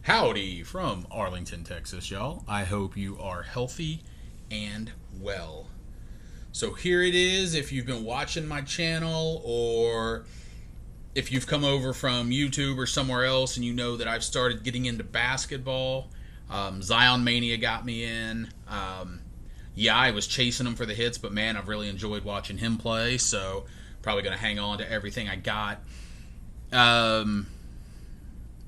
Howdy from Arlington, Texas, y'all. I hope you are healthy and well. So here it is. If you've been watching my channel or if you've come over from YouTube or somewhere else and you know that I've started getting into basketball, Zion Mania got me in. Yeah, I was chasing him for the hits, but man, I've really enjoyed watching him play. So probably going to hang on to everything I got.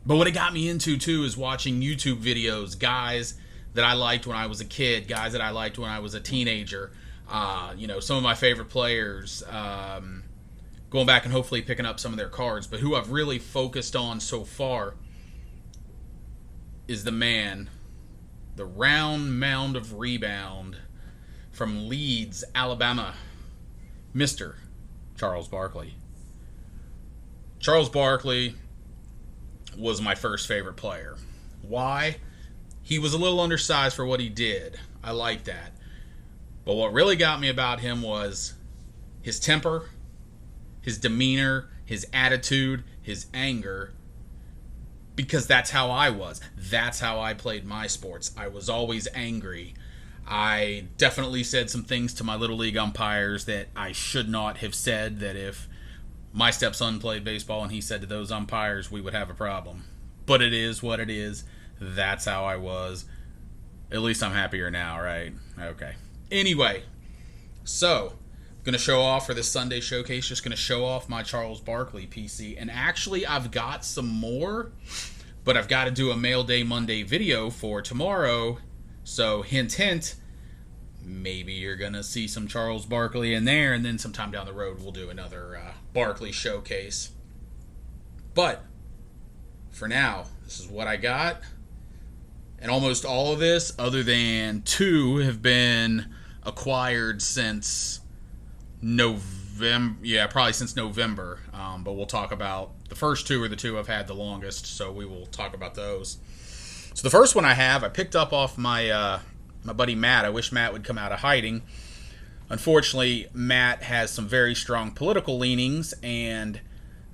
But what it got me into too is watching YouTube videos, guys that I liked when I was a kid, guys that I liked when I was a teenager. Some of my favorite players. Going back and hopefully picking up some of their cards. But who I've really focused on so far is the round mound of rebound from Leeds, Alabama, Mr. Charles Barkley. Charles Barkley was my first favorite player. Why? He was a little undersized for what he did. I like that. But what really got me about him was his temper, his demeanor, his attitude, his anger. Because that's how I was. That's how I played my sports. I was always angry. I definitely said some things to my little league umpires that I should not have said, that if my stepson played baseball and he said to those umpires, we would have a problem. But it is what it is. That's how I was. At least I'm happier now, right? Okay. Anyway, so I'm going to show off for this Sunday showcase. Just going to show off my Charles Barkley PC. And actually, I've got some more, but I've got to do a Mail Day Monday video for tomorrow. So hint, hint. Maybe you're going to see some Charles Barkley in there, and then sometime down the road we'll do another Barkley showcase. But for now, this is what I got. And almost all of this, other than two, have been acquired since November. Yeah, probably since November. But we'll talk about the first two are the two I've had the longest, so we will talk about those. So the first one I picked up off my buddy Matt. I wish Matt would come out of hiding. Unfortunately, Matt has some very strong political leanings, and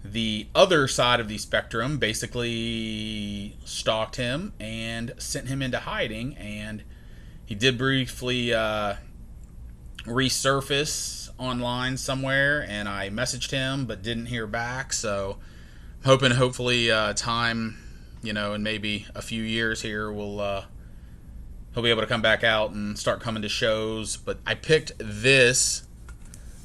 the other side of the spectrum basically stalked him and sent him into hiding. And he did briefly resurface online somewhere, and I messaged him but didn't hear back. So I'm hoping, hopefully, time, in maybe a few years here, he'll be able to come back out and start coming to shows. But I picked this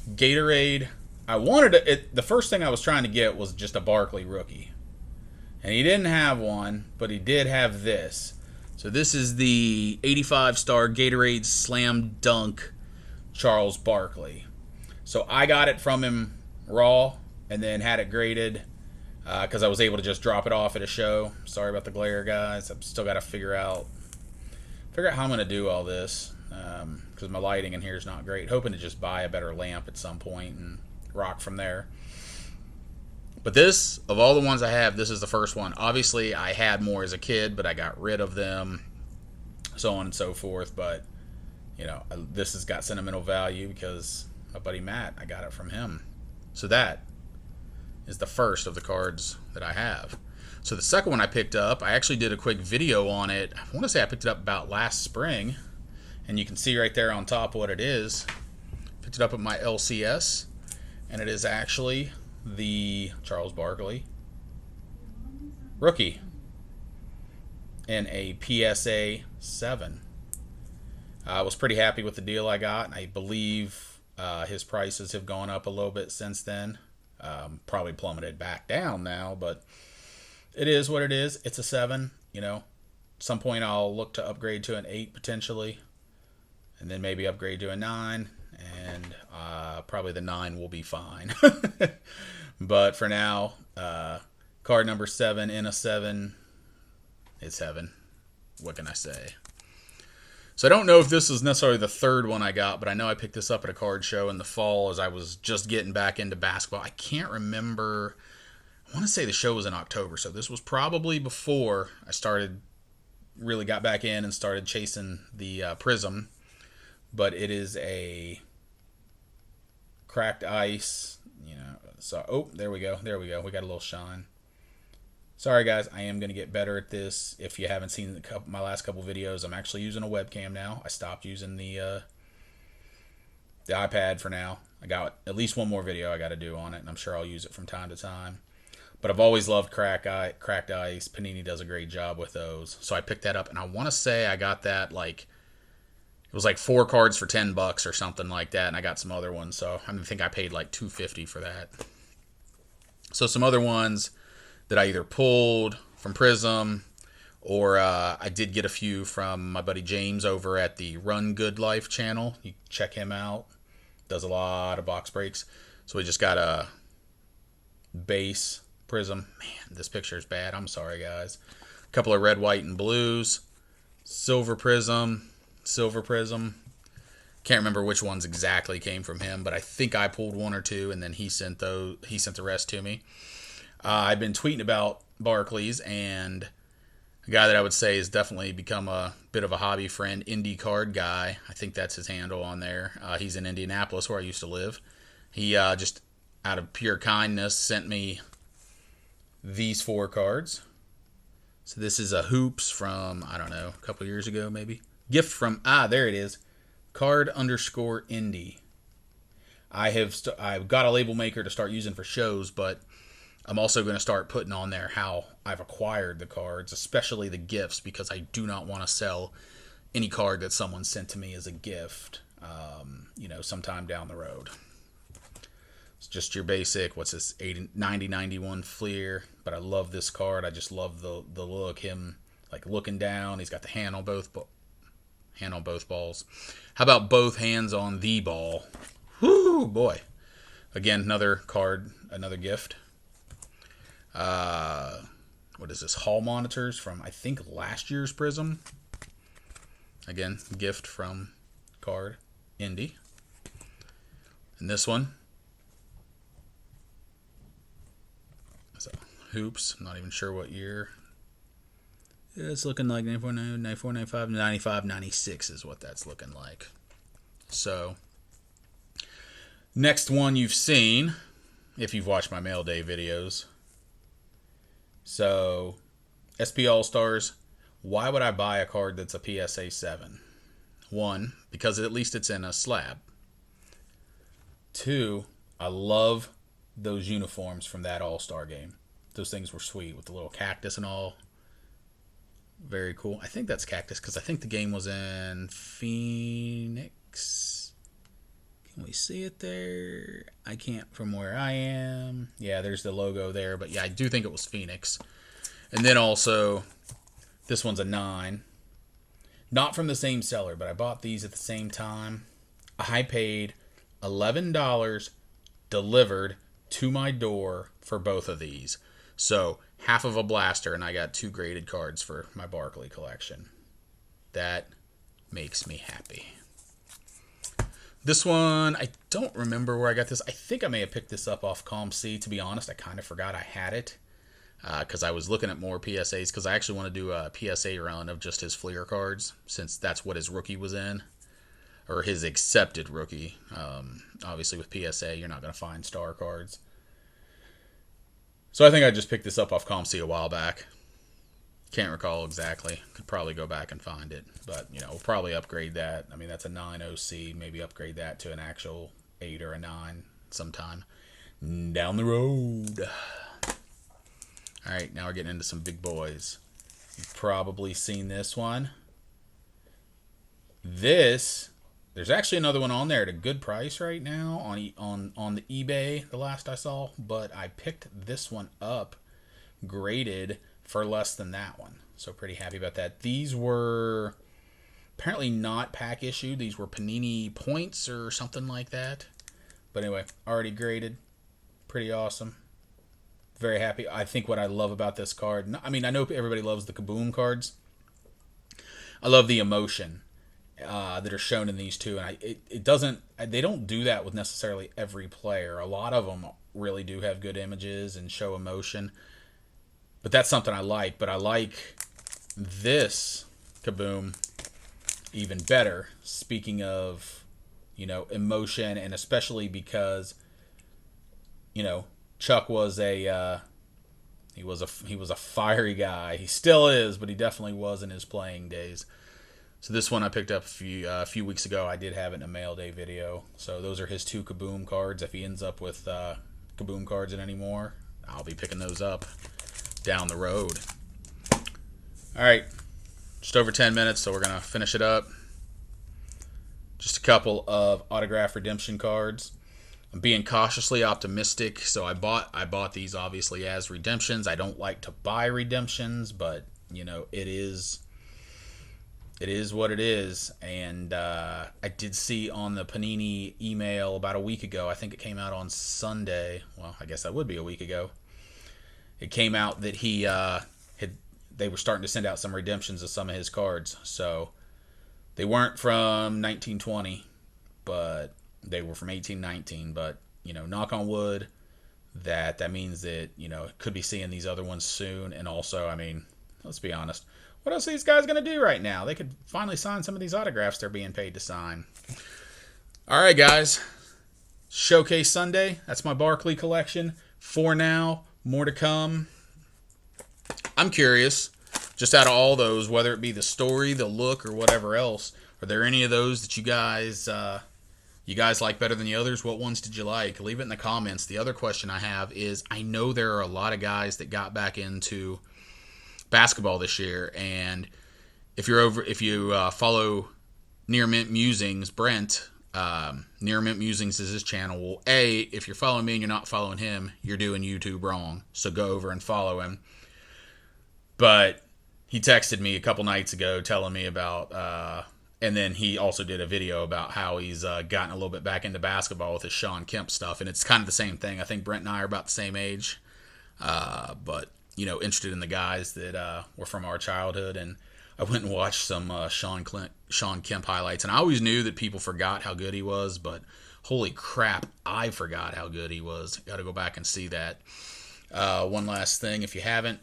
Gatorade. The first thing I was trying to get was just a Barkley rookie. And he didn't have one, but he did have this. So this is the 85-star Gatorade Slam Dunk Charles Barkley. So I got it from him raw and then had it graded because I was able to just drop it off at a show. Sorry about the glare, guys. I've still got to figure out how I'm going to do all this because my lighting in here is not great. Hoping to just buy a better lamp at some point and rock from there. But this, of all the ones I have, this is the first one. Obviously, I had more as a kid, but I got rid of them, so on and so forth. But, this has got sentimental value because my buddy Matt, I got it from him. So that is the first of the cards that I have. So the second one I picked up, I actually did a quick video on it. I want to say I picked it up about last spring. And you can see right there on top what it is. Picked it up at my LCS. And it is actually the Charles Barkley rookie in a PSA 7. I was pretty happy with the deal I got. I believe his prices have gone up a little bit since then. Probably plummeted back down now, but it is what it is. It's a 7. At some point I'll look to upgrade to an 8 potentially, and then maybe upgrade to a 9, and probably the 9 will be fine. But for now, card number 7 in a 7. It's heaven. What can I say? So I don't know if this is necessarily the third one I got, but I know I picked this up at a card show in the fall as I was just getting back into basketball. I can't remember. I want to say the show was in October, so this was probably before I really got back in and started chasing the Prism. But it is a cracked ice, So, there we go. We got a little shine. Sorry guys, I am going to get better at this. If you haven't seen my last couple videos, I'm actually using a webcam now. I stopped using the iPad for now. I got at least one more video I got to do on it, and I'm sure I'll use it from time to time. But I've always loved cracked ice. Panini does a great job with those. So I picked that up, and I want to say I got that like, it was like 4 cards for $10 or something like that, and I got some other ones. So I think I paid like $2.50 for that. So some other ones that I either pulled from Prism, or I did get a few from my buddy James over at the Run Good Life channel. You check him out. Does a lot of box breaks. So we just got a base Prism. Man, this picture is bad. I'm sorry, guys. A couple of red, white, and blues. Silver Prism. Can't remember which ones exactly came from him, but I think I pulled 1 or 2, and then he sent the rest to me. I've been tweeting about Barkley's, and a guy that I would say has definitely become a bit of a hobby friend, Indie Card Guy. I think that's his handle on there. He's in Indianapolis, where I used to live. He just out of pure kindness sent me these 4 cards. So this is a Hoops from, I don't know, a couple years ago maybe. Gift from, there it is. Card_Indie. I've got a label maker to start using for shows, but I'm also going to start putting on there how I've acquired the cards, especially the gifts, because I do not want to sell any card that someone sent to me as a gift, sometime down the road. It's just your basic, what's this, 90-91 Fleer, but I love this card. I just love the look, him like looking down. He's got the hand on both balls. How about both hands on the ball? Whoo, boy. Again, another card, another gift. What is this? Hall monitors from, I think, last year's Prism. Again, gift from Card Indie. And this one. So, Hoops. I'm not even sure what year. It's looking like 94, 94, 95, 95, 96 is what that's looking like. So, next one you've seen, if you've watched my Mail Day videos. So, SP All-Stars, why would I buy a card that's a PSA 7? 1, because at least it's in a slab. 2, I love those uniforms from that All-Star game. Those things were sweet with the little cactus and all. Very cool. I think that's cactus because I think the game was in Phoenix. Can we see it there? I can't from where I am. Yeah, there's the logo there. But yeah, I do think it was Phoenix. And then also, this one's a 9. Not from the same seller, but I bought these at the same time. I paid $11 delivered to my door for both of these. So, half of a blaster, and I got 2 graded cards for my Barkley collection. That makes me happy. This one, I don't remember where I got this. I think I may have picked this up off ComC. To be honest, I kind of forgot I had it because I was looking at more PSAs because I actually want to do a PSA run of just his Fleer cards since that's what his rookie was in, or his accepted rookie. Obviously, with PSA, you're not going to find star cards. So I think I just picked this up off ComC a while back. Can't recall exactly. Could probably go back and find it. But, we'll probably upgrade that. I mean, that's a 9 OC. Maybe upgrade that to an actual 8 or a 9 sometime down the road. All right, now we're getting into some big boys. You've probably seen this one. There's actually another one on there at a good price right now on the eBay, the last I saw, but I picked this one up graded for less than that one. So pretty happy about that. These were apparently not pack issued. These were Panini points or something like that. But anyway, already graded. Pretty awesome. Very happy. I think what I love about this card, I mean, I know everybody loves the Kaboom cards. I love the emotion that are shown in these two, and they don't do that with necessarily every player. A lot of them really do have good images and show emotion, but that's something I like. But I like this Kaboom even better. Speaking of, emotion, and especially because, Chuck was a He was a fiery guy. He still is, but he definitely was in his playing days. So this one I picked up a few weeks ago. I did have it in a mail day video. So those are his 2 Kaboom cards. If he ends up with Kaboom cards anymore, I'll be picking those up down the road. All right, just over 10 minutes, so we're gonna finish it up. Just a couple of autograph redemption cards. I'm being cautiously optimistic, so I bought these obviously as redemptions. I don't like to buy redemptions, but it is what it is. And I did see on the Panini email about a week ago, I think it came out on Sunday. Well, I guess that would be a week ago. It came out that they were starting to send out some redemptions of some of his cards. So they weren't from 1920, but they were from 1819. But knock on wood, that means that could be seeing these other ones soon. And also, I mean, let's be honest, what else are these guys going to do right now? They could finally sign some of these autographs they're being paid to sign. All right, guys. Showcase Sunday. That's my Barkley collection. For now, more to come. I'm curious, just out of all those, whether it be the story, the look, or whatever else, are there any of those that you guys like better than the others? What ones did you like? Leave it in the comments. The other question I have is, I know there are a lot of guys that got back into basketball this year, and if you follow Near Mint Musings, Brent, Near Mint Musings is his channel. Well, if you're following me and you're not following him, you're doing YouTube wrong. So go over and follow him. But he texted me a couple nights ago telling me about, and then he also did a video about how he's gotten a little bit back into basketball with his Sean Kemp stuff, and it's kind of the same thing. I think Brent and I are about the same age, but interested in the guys that were from our childhood. And I went and watched some Sean Kemp highlights, and I always knew that people forgot how good he was, but holy crap, I forgot how good he was. Got to go back and see that. One last thing, if you haven't,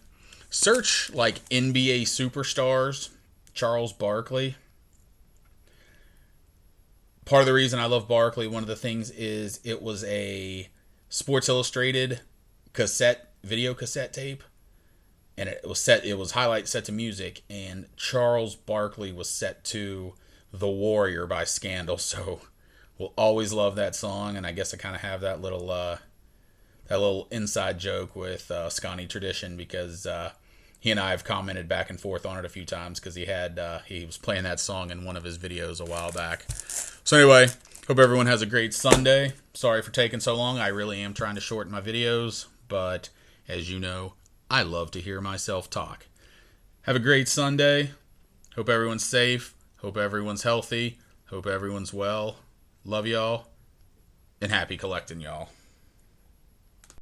search like NBA superstars, Charles Barkley. Part of the reason I love Barkley, one of the things is it was a Sports Illustrated video cassette tape, and it was highlight set to music, and Charles Barkley was set to The Warrior by Scandal. So we'll always love that song, and I guess I kind of have that little inside joke with Scotty Tradition, because he and I have commented back and forth on it a few times, because he was playing that song in one of his videos a while back. So anyway, hope everyone has a great Sunday. Sorry for taking so long. I really am trying to shorten my videos, but as you know, I love to hear myself talk. Have a great Sunday. Hope everyone's safe. Hope everyone's healthy. Hope everyone's well. Love y'all, and happy collecting, y'all.